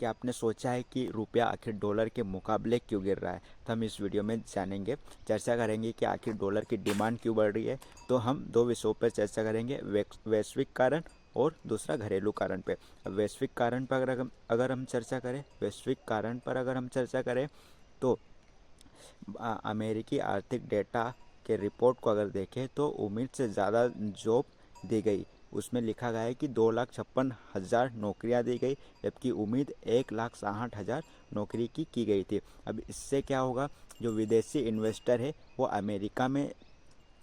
क्या आपने सोचा है कि रुपया आखिर डॉलर के मुकाबले क्यों गिर रहा है? तो हम इस वीडियो में जानेंगे, चर्चा करेंगे कि आखिर डॉलर की डिमांड क्यों बढ़ रही है। तो हम दो विषयों पर चर्चा करेंगे, वैश्विक कारण और दूसरा घरेलू कारण पे। अब वैश्विक कारण पर अगर हम चर्चा करें, वैश्विक कारण पर अगर हम चर्चा करें तो अमेरिकी आर्थिक डेटा के रिपोर्ट को अगर देखें तो उम्मीद से ज़्यादा जॉब दी गई। उसमें लिखा गया है कि 2,56,000 नौकरियां दी गई, जबकि उम्मीद 1,60,000 नौकरी की गई थी। अब इससे क्या होगा, जो विदेशी इन्वेस्टर है वो अमेरिका में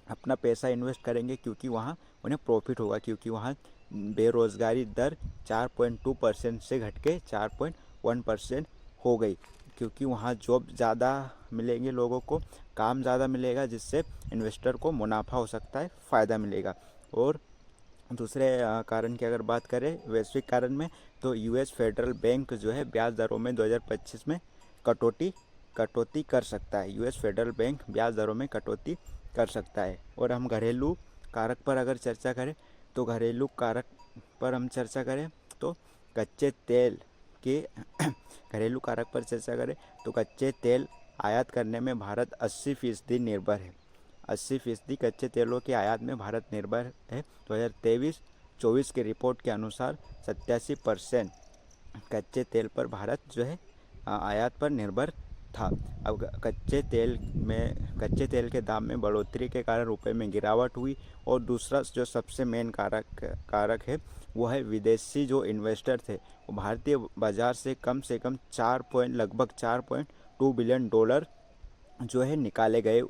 अपना पैसा इन्वेस्ट करेंगे, क्योंकि वहाँ उन्हें प्रॉफिट होगा, क्योंकि वहाँ बेरोज़गारी दर 4.2% से घट के 4.1% हो गई, क्योंकि वहाँ जॉब ज़्यादा मिलेंगे, लोगों को काम ज़्यादा मिलेगा, जिससे इन्वेस्टर को मुनाफा हो सकता है, फ़ायदा मिलेगा। और दूसरे कारण की अगर बात करें वैश्विक कारण में, तो यूएस फेडरल बैंक जो है ब्याज दरों में 2025 में कटौती कर सकता है। यूएस फेडरल बैंक ब्याज दरों में कटौती कर सकता है। और हम घरेलू कारक पर अगर चर्चा करें तो घरेलू कारक पर हम चर्चा करें तो कच्चे तेल के घरेलू कारक पर चर्चा करें तो कच्चे तेल आयात करने में भारत 80% निर्भर है। 80% कच्चे तेलों के आयात में भारत निर्भर है। 2023-24 की रिपोर्ट के अनुसार 87% कच्चे तेल पर भारत जो है आयात पर निर्भर था। अब कच्चे तेल के दाम में बढ़ोतरी के कारण रुपए में गिरावट हुई। और दूसरा जो सबसे मेन कारक है वो है विदेशी जो इन्वेस्टर थे, वो भारतीय बाजार से कम 4.2 बिलियन डॉलर जो है निकाले गए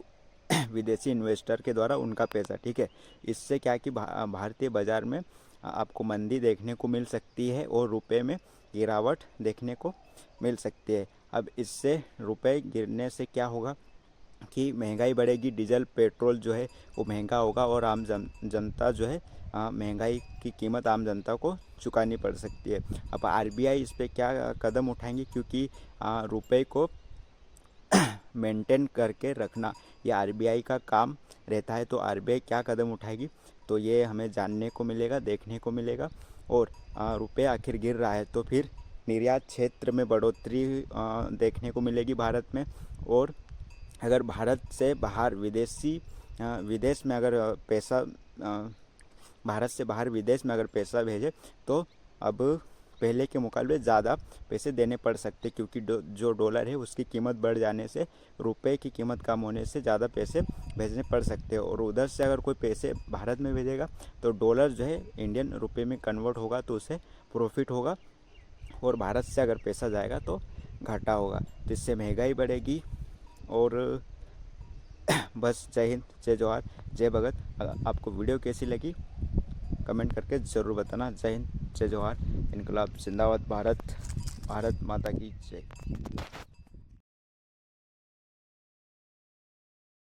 विदेशी इन्वेस्टर के द्वारा, उनका पैसा। ठीक है, इससे क्या कि भारतीय बाजार में आपको मंदी देखने को मिल सकती है और रुपए में गिरावट देखने को मिल सकती है। अब इससे रुपए गिरने से क्या होगा कि महंगाई बढ़ेगी, डीजल पेट्रोल जो है वो महंगा होगा और आम जनता जो है महंगाई की कीमत आम जनता को चुकानी पड़ सकती है। अब आरबीआई इस पर क्या कदम उठाएंगे, क्योंकि रुपए को मेंटेन करके रखना ये आरबीआई का काम रहता है। तो आरबीआई क्या कदम उठाएगी, तो ये हमें जानने को मिलेगा, देखने को मिलेगा। और रुपया आखिर गिर रहा है तो फिर निर्यात क्षेत्र में बढ़ोतरी देखने को मिलेगी भारत में। और अगर भारत से बाहर विदेश में अगर पैसा भारत से बाहर विदेश में अगर पैसा भेजे तो अब पहले के मुकाबले ज़्यादा पैसे देने पड़ सकते, क्योंकि जो डॉलर है उसकी कीमत बढ़ जाने से, रुपए की कीमत कम होने से ज़्यादा पैसे भेजने पड़ सकते हैं। और उधर से अगर कोई पैसे भारत में भेजेगा तो डॉलर जो है इंडियन रुपए में कन्वर्ट होगा, तो उसे प्रॉफिट होगा। और भारत से अगर पैसा जाएगा तो घाटा होगा, तो इससे महंगाई बढ़ेगी। और बस, जय हिंद, जय जवाहर, जय भगत। आपको वीडियो कैसी लगी कमेंट करके ज़रूर बताना। जय हिंद, जय जवाहर, इनकलाब जिंदाबाद, भारत माता की जय।